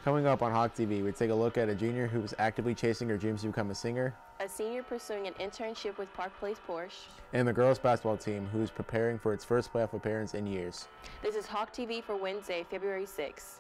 Coming up on Hawk TV, we take a look at a junior who was actively chasing her dreams to become a singer, a senior pursuing an internship with Park Place Porsche, and the girls basketball team who is preparing for its first playoff appearance in years. This is Hawk TV for Wednesday, February 6th.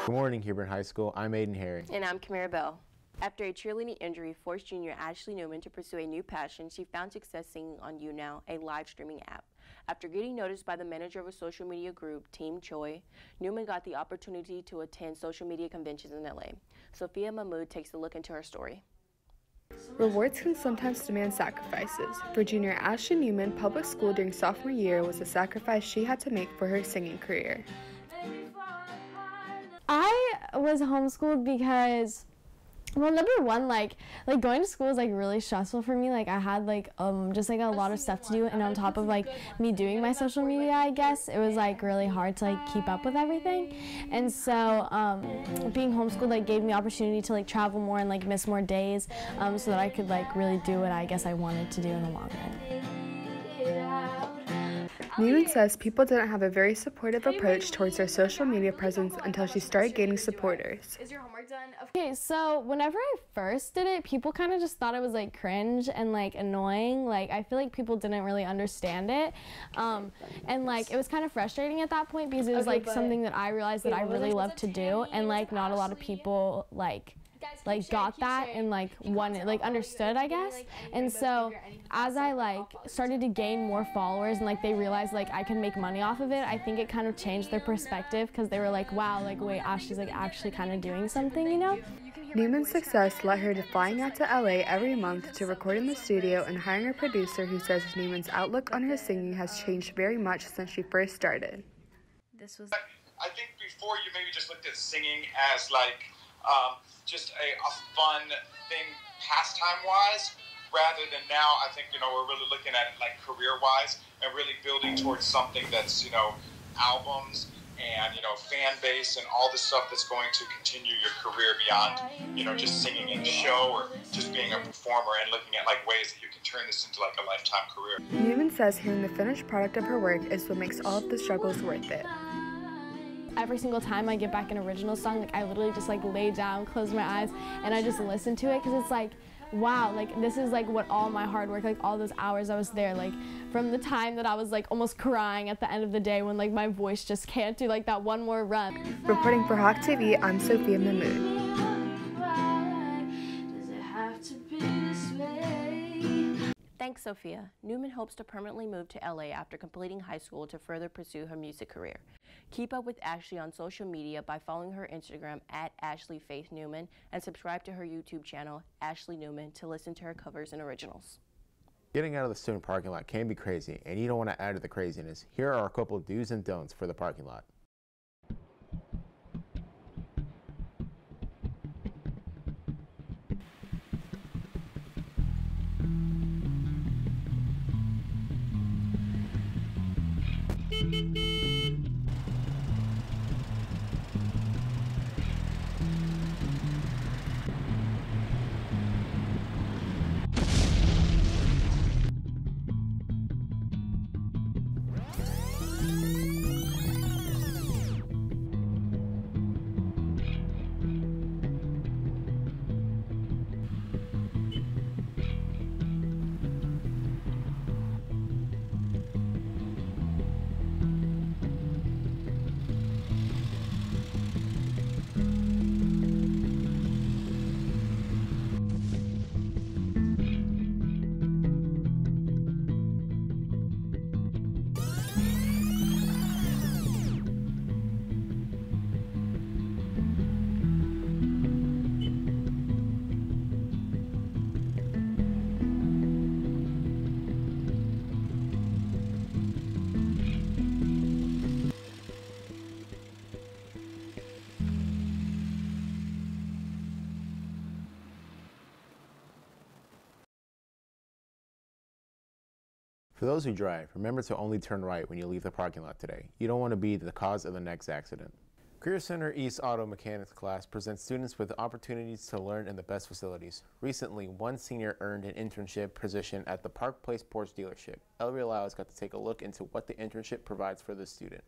Good morning, Hebron High School. I'm Aiden Herring. And I'm Kamara Bell. After a cheerleading injury forced junior Ashley Newman to pursue a new passion, she found success singing on YouNow, a live streaming app. After getting noticed by the manager of a social media group, Team Choi, Newman got the opportunity to attend social media conventions in LA. Sophia Mahmood takes a look into her story. Rewards can sometimes demand sacrifices. For junior Ashley Newman, public school during sophomore year was a sacrifice she had to make for her singing career. I was homeschooled because, well, number one, like going to school was really stressful for me. I had just a lot of stuff to do, and on top of me doing my social media, I guess it was really hard to keep up with everything. And so being homeschooled gave me opportunity to travel more and miss more days, so that I could really do what I guess I wanted to do in the long run. Newman says people didn't have a very supportive approach towards their social media presence until she started gaining supporters. Is your homework done? Okay, so whenever I first did it, people kind of just thought it was cringe and annoying. I feel like people didn't really understand it. And it was kind of frustrating at that point because it was something that I realized that I really loved to do, and not a lot of people got that and understood, I guess. And so as I started to gain more followers and they realized I can make money off of it, I think it kind of changed their perspective, because they were wow, wait, Ashley's actually kind of doing something, you know? Newman's success led her to flying out to LA every month to record in the studio and hiring a producer who says Newman's outlook on her singing has changed very much since she first started. I think before you maybe just looked at singing as just a fun thing pastime-wise, rather than now I think, we're really looking at it career-wise and really building towards something that's, albums and, fan base and all the stuff that's going to continue your career beyond, just singing in a show or just being a performer, and looking at ways that you can turn this into a lifetime career. Newman says hearing the finished product of her work is what makes all of the struggles worth it. Every single time I get back an original song, I literally just lay down, close my eyes, and I just listen to it, because it's wow, this is what all my hard work, all those hours I was there, from the time that I was almost crying at the end of the day when my voice just can't do that one more run. Reporting for Hawk TV, I'm Sophia Mahmood. Thanks, Sophia. Newman hopes to permanently move to LA after completing high school to further pursue her music career. Keep up with Ashley on social media by following her Instagram at Ashley Faith Newman, and subscribe to her YouTube channel, Ashley Newman, to listen to her covers and originals. Getting out of the student parking lot can be crazy, and you don't want to add to the craziness. Here are a couple of do's and don'ts for the parking lot. For those who drive, remember to only turn right when you leave the parking lot today. You don't want to be the cause of the next accident. Career Center East Auto Mechanics class presents students with opportunities to learn in the best facilities. Recently, one senior earned an internship position at the Park Place Porsche dealership. Ellery Lyles got to take a look into what the internship provides for the student.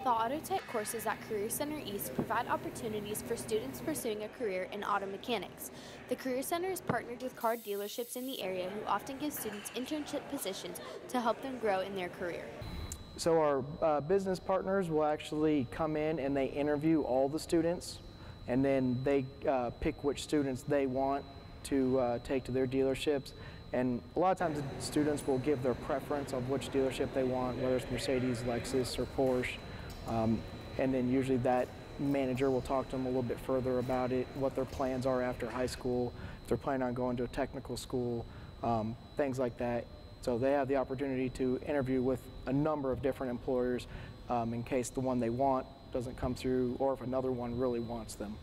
The auto tech courses at Career Center East provide opportunities for students pursuing a career in auto mechanics. The Career Center is partnered with car dealerships in the area who often give students internship positions to help them grow in their career. So our business partners will actually come in and they interview all the students, and then they pick which students they want to take to their dealerships. And a lot of times the students will give their preference of which dealership they want, whether it's Mercedes, Lexus, or Porsche. And then usually that manager will talk to them a little bit further about it, what their plans are after high school, if they're planning on going to a technical school, things like that. So they have the opportunity to interview with a number of different employers in case the one they want doesn't come through, or if another one really wants them.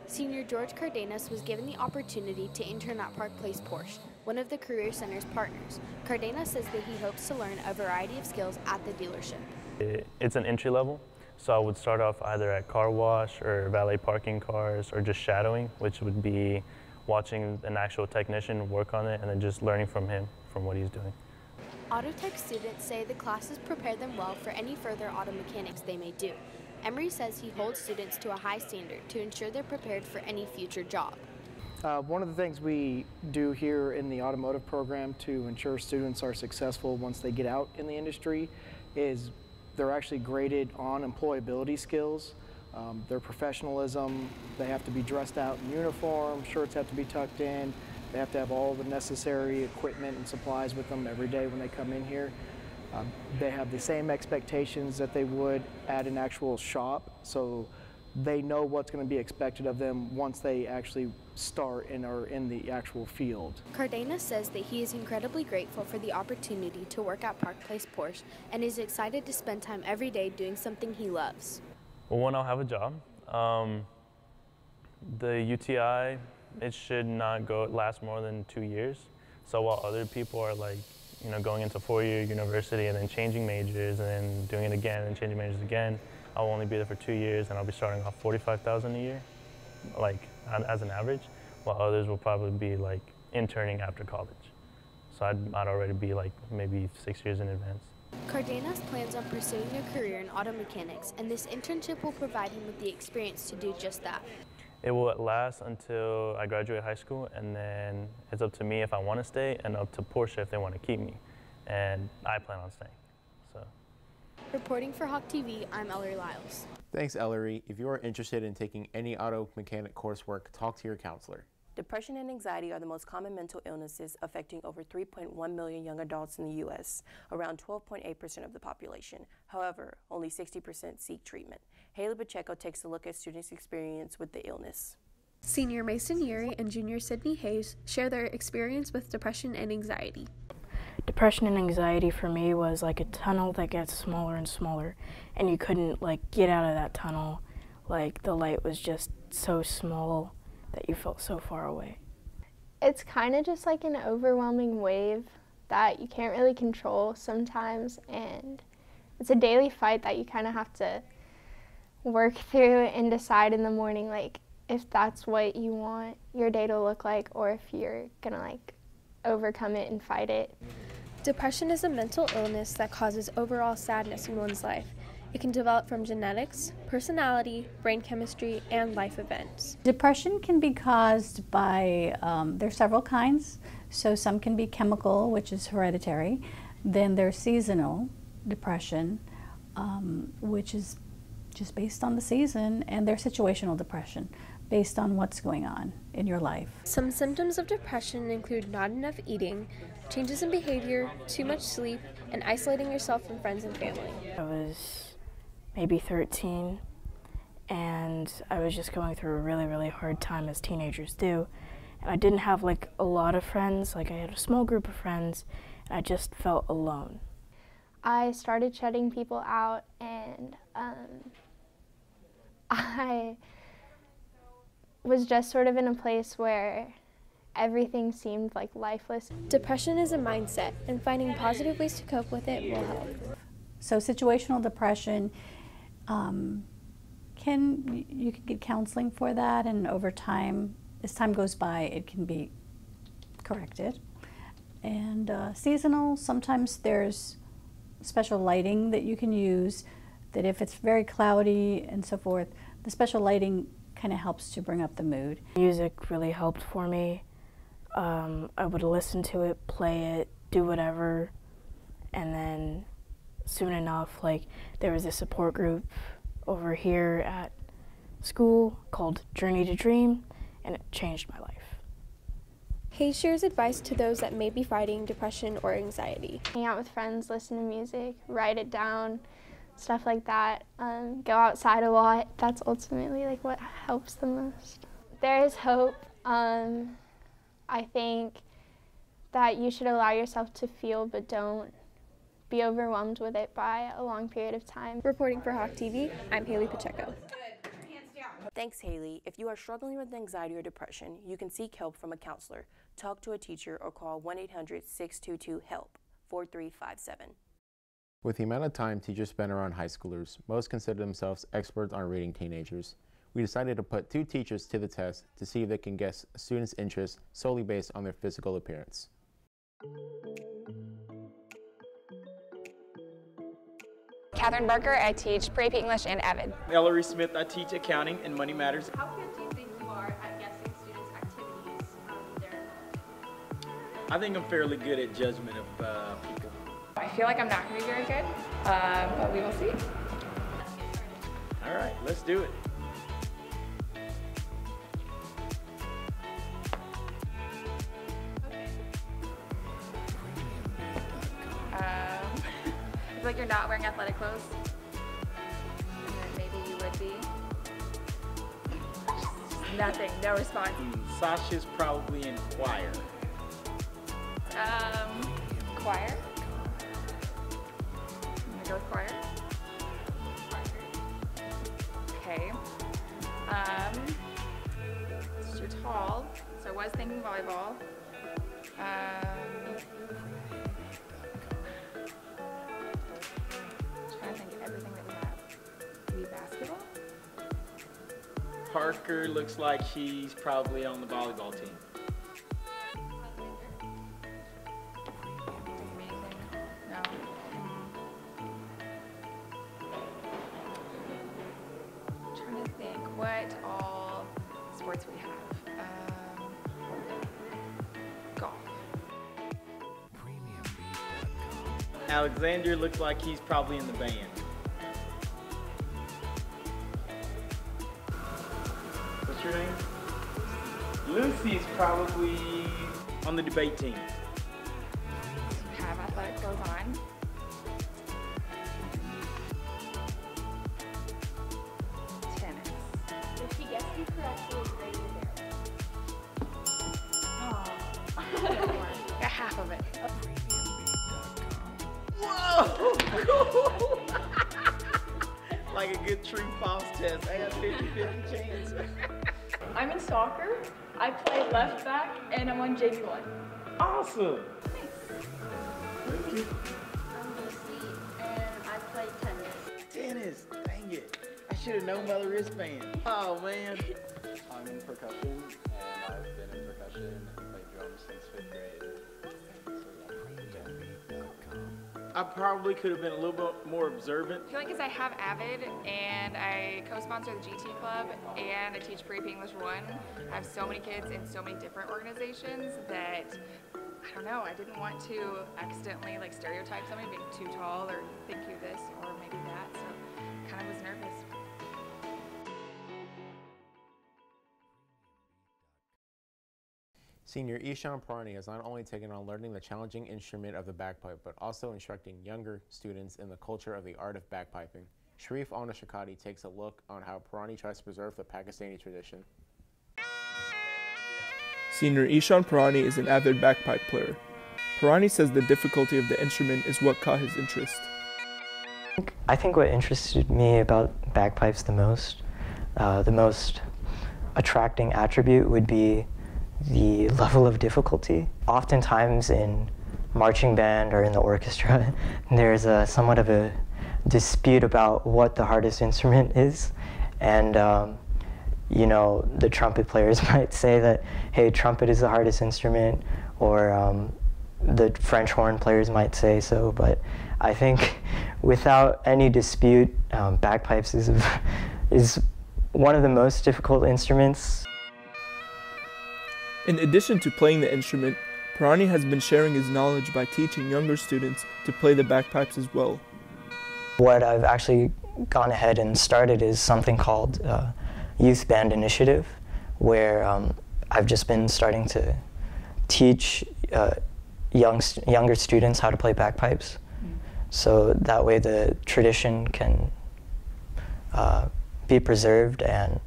Senior George Cardenas was given the opportunity to intern at Park Place Porsche, one of the Career Center's partners. Cardenas says that he hopes to learn a variety of skills at the dealership. It's an entry level, so I would start off either at car wash or valet parking cars, or just shadowing, which would be watching an actual technician work on it and then just learning from him, from what he's doing. Auto tech students say the classes prepare them well for any further auto mechanics they may do. Emery says he holds students to a high standard to ensure they're prepared for any future job. One of the things we do here in the automotive program to ensure students are successful once they get out in the industry is they're actually graded on employability skills, their professionalism. They have to be dressed out in uniform, shirts have to be tucked in, they have to have all the necessary equipment and supplies with them every day when they come in here. They have the same expectations that they would at an actual shop, so they know what's going to be expected of them once they actually start and are in the actual field. Cardenas says that he is incredibly grateful for the opportunity to work at Park Place Porsche and is excited to spend time every day doing something he loves. Well, when I'll have a job, the UTI, it should not last more than 2 years. So while other people are going into four-year university and then changing majors and then doing it again and changing majors again, I'll only be there for 2 years and I'll be starting off $45,000 a year, as an average, while others will probably be interning after college. So I'd already be maybe 6 years in advance. Cardenas plans on pursuing a career in auto mechanics, and this internship will provide him with the experience to do just that. It will last until I graduate high school, and then it's up to me if I want to stay and up to Porsche if they want to keep me. And I plan on staying. Reporting for Hawk TV, I'm Ellery Lyles. Thanks, Ellery. If you are interested in taking any auto mechanic coursework, talk to your counselor. Depression and anxiety are the most common mental illnesses affecting over 3.1 million young adults in the U.S., around 12.8% of the population. However, only 60% seek treatment. Haley Pacheco takes a look at students' experience with the illness. Senior Mason Yuri and Junior Sydney Hayes share their experience with depression and anxiety. Depression and anxiety for me was like a tunnel that gets smaller and smaller, and you couldn't get out of that tunnel. The light was just so small that you felt so far away. It's kind of just like an overwhelming wave that you can't really control sometimes, and it's a daily fight that you kind of have to work through and decide in the morning if that's what you want your day to look like, or if you're gonna overcome it and fight it. Depression is a mental illness that causes overall sadness in one's life. It can develop from genetics, personality, brain chemistry, and life events. Depression can be caused by, there's several kinds. So some can be chemical, which is hereditary. Then there's seasonal depression, which is just based on the season, and there's situational depression, based on what's going on in your life. Some symptoms of depression include not enough eating, changes in behavior, too much sleep, and isolating yourself from friends and family. I was maybe 13, and I was just going through a really, really hard time, as teenagers do. And I didn't have a lot of friends. I had a small group of friends, and I just felt alone. I started shutting people out, and I was just sort of in a place where everything seemed like lifeless. Depression is a mindset, and finding positive ways to cope with it will help. So situational depression, you can get counseling for that, and over time, as time goes by, it can be corrected. And seasonal, sometimes there's special lighting that you can use, that if it's very cloudy and so forth, the special lighting kind of helps to bring up the mood. Music really helped for me. I would listen to it, play it, do whatever, and then soon enough, like, there was a support group over here at school called Journey to Dream, and it changed my life. Hayes shares advice to those that may be fighting depression or anxiety. Hang out with friends, listen to music, write it down, stuff like that. Go outside a lot. That's ultimately like what helps the most. There is hope. I think that you should allow yourself to feel, but don't be overwhelmed with it by a long period of time. Reporting for Hawk TV, I'm Haley Pacheco. Thanks, Haley. If you are struggling with anxiety or depression, you can seek help from a counselor, talk to a teacher, or call 1-800-622-HELP, 4357. With the amount of time teachers spend around high schoolers, most consider themselves experts on reading teenagers. We decided to put 2 teachers to the test to see if they can guess a student's interests solely based on their physical appearance. Catherine Barker, I teach Pre-AP English and Avid. Ellery Smith, I teach accounting and money matters. How good do you think you are at guessing students' activities they're involved in? I think I'm fairly good at judgment of people. I feel like I'm not going to be very good, but we will see. All right, let's do it. I feel like you're not wearing athletic clothes. And then maybe you would be. Nothing, no response. Sasha's probably in choir. Choir. I'm gonna go with choir. Okay. You're tall, so I was thinking volleyball. Trying to think of everything that we have. Maybe basketball? Parker looks like she's probably on the volleyball team. No. I'm trying to think what all sports we have. Golf. Alexander looks like he's probably in the band. What's your name? Lucy's probably on the debate team. Have athletic clothes on. Tennis. If she gets you correctly, it's ready to Got half of it. Whoa! Like a good true false test. I got 50-50 chance. I'm in soccer. I play left back and I'm on JV1. Awesome. I'm Lucy and I play tennis. Tennis. Dang it. I should have known by the wristband. Oh man. I'm in percussion and I've been in percussion and played drums since 5th grade. I probably could have been a little bit more observant. I feel like because I have Avid and I co-sponsor the GT Club and I teach Pre-AP English 1, I have so many kids in so many different organizations that, I don't know, I didn't want to accidentally like stereotype somebody being too tall or think you this or maybe that, so kind of was nervous. Senior Ishan Parani has not only taken on learning the challenging instrument of the bagpipe, but also instructing younger students in the culture of the art of bagpiping. Sharif Al-Nashakati takes a look on how Parani tries to preserve the Pakistani tradition. Senior Ishan Parani is an avid bagpipe player. Parani says the difficulty of the instrument is what caught his interest. I think what interested me about bagpipes the most attracting attribute would be the level of difficulty. Oftentimes in marching band or in the orchestra, there's somewhat of a dispute about what the hardest instrument is. And you know, the trumpet players might say that, hey, trumpet is the hardest instrument, or the French horn players might say so, but I think without any dispute, bagpipes is one of the most difficult instruments. In addition to playing the instrument, Parani has been sharing his knowledge by teaching younger students to play the bagpipes as well. What I've actually gone ahead and started is something called Youth Band Initiative, where I've just been starting to teach younger students how to play bagpipes. So that way the tradition can be preserved and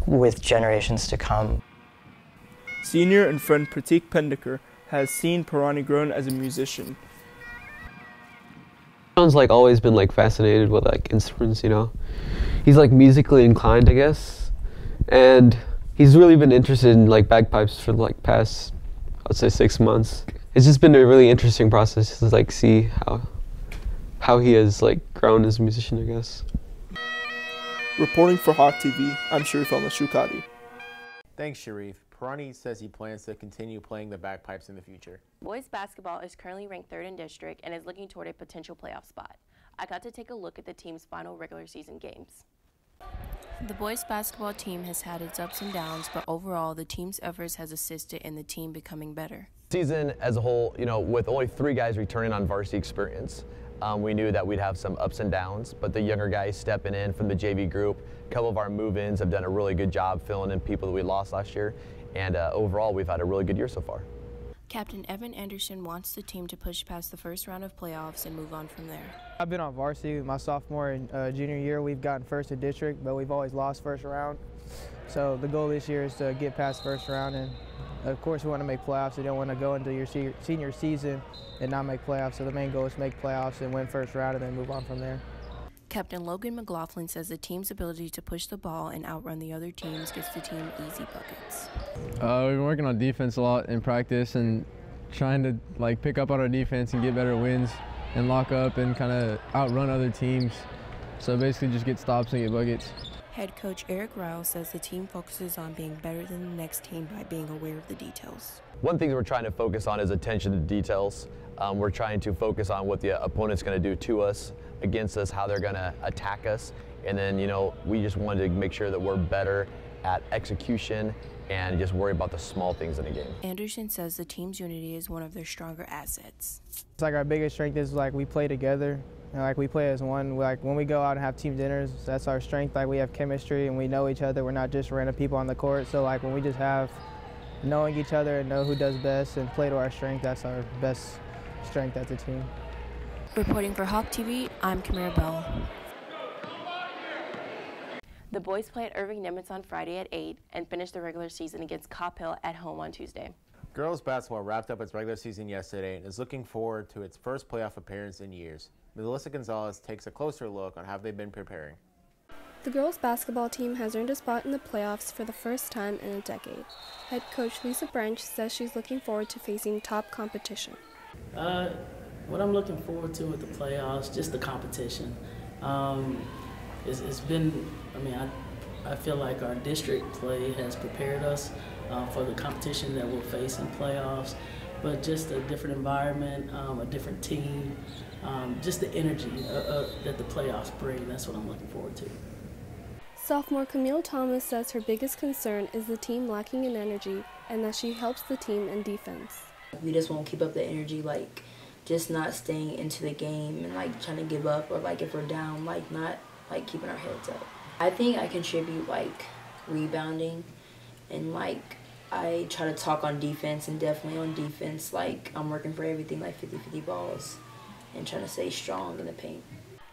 with generations to come. Senior and friend Pratik Pendekar has seen Parani grown as a musician. Sean's like always been like fascinated with like instruments, you know. He's like musically inclined, I guess, and he's really been interested in like bagpipes for like past, I'd say 6 months. It's just been a really interesting process to like see how he has like grown as a musician, I guess. Reporting for Hawk TV, I'm Sharif Al-Mashukati. Thanks, Sharif. Parani says he plans to continue playing the bagpipes in the future. Boys basketball is currently ranked 3rd in district and is looking toward a potential playoff spot. I got to take a look at the team's final regular season games. The boys basketball team has had its ups and downs, but overall the team's efforts has assisted in the team becoming better. Season as a whole, you know, with only 3 guys returning on varsity experience, we knew that we'd have some ups and downs, but the younger guys stepping in from the JV group, a couple of our move-ins have done a really good job filling in people that we lost last year, and overall we've had a really good year so far. Captain Evan Anderson wants the team to push past the first round of playoffs and move on from there. I've been on varsity my sophomore and junior year. We've gotten 1st in district, but we've always lost first round. So the goal this year is to get past first round, and of course we want to make playoffs. You don't want to go into your senior season and not make playoffs. So the main goal is to make playoffs and win first round and then move on from there. Captain Logan McLaughlin says the team's ability to push the ball and outrun the other teams gives the team easy buckets. We've been working on defense a lot in practice and trying to like pick up on our defense and get better wins and lock up and kind of outrun other teams. So basically just get stops and get buckets. Head coach Eric Ryle says the team focuses on being better than the next team by being aware of the details. One thing we're trying to focus on is attention to details. We're trying to focus on what the opponent's going to do to us, against us, how they're going to attack us, and then, you know, we just wanted to make sure that we're better at execution and just worry about the small things in a game. Anderson says the team's unity is one of their stronger assets. It's like our biggest strength is like we play together, and like we play as one. Like when we go out and have team dinners, that's our strength. Like we have chemistry and we know each other. We're not just random people on the court. So like when we just have knowing each other and know who does best and play to our strength, that's our best strength as a team. Reporting for Hawk TV, I'm Kamira Bell. The boys play at Irving Nimitz on Friday at 8 and finish the regular season against Cop Hill at home on Tuesday. Girls basketball wrapped up its regular season yesterday and is looking forward to its first playoff appearance in years. Melissa Gonzalez takes a closer look on how they've been preparing. The girls basketball team has earned a spot in the playoffs for the first time in a decade. Head coach Lisa Branch says she's looking forward to facing top competition. What I'm looking forward to with the playoffs, just the competition. It's been, I mean, I feel like our district play has prepared us for the competition that we'll face in playoffs, but just a different environment, a different team, just the energy that the playoffs bring, that's what I'm looking forward to. Sophomore Camille Thomas says her biggest concern is the team lacking in energy and that she helps the team in defense. We just won't keep up the energy, like just not staying into the game and like trying to give up, or like if we're down, like not like keeping our heads up. I think I contribute like rebounding, and like I try to talk on defense, and definitely on defense, like I'm working for everything, like 50-50 balls and trying to stay strong in the paint.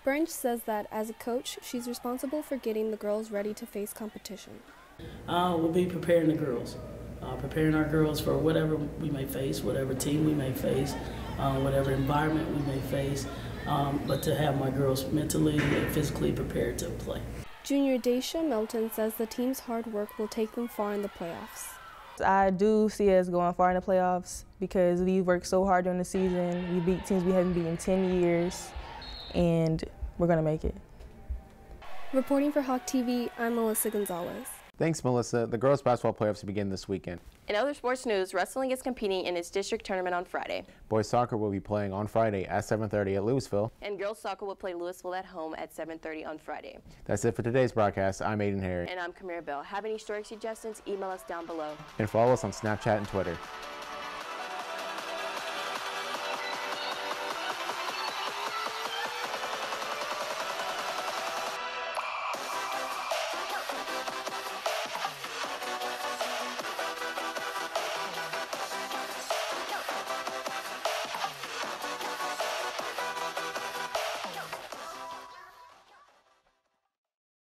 Branch says that as a coach, she's responsible for getting the girls ready to face competition. We'll be preparing the girls. Preparing our girls for whatever we may face, whatever team we may face, whatever environment we may face, but to have my girls mentally and physically prepared to play. Junior Daisha Melton says the team's hard work will take them far in the playoffs. I do see us going far in the playoffs because we worked so hard during the season. We beat teams we haven't beaten in 10 years, and we're going to make it. Reporting for Hawk TV, I'm Melissa Gonzalez. Thanks, Melissa. The girls' basketball playoffs begin this weekend. In other sports news, wrestling is competing in its district tournament on Friday. Boys soccer will be playing on Friday at 7:30 at Louisville. And girls soccer will play Louisville at home at 7:30 on Friday. That's it for today's broadcast. I'm Aiden Harry. And I'm Kamira Bell. Have any story suggestions? Email us down below. And follow us on Snapchat and Twitter.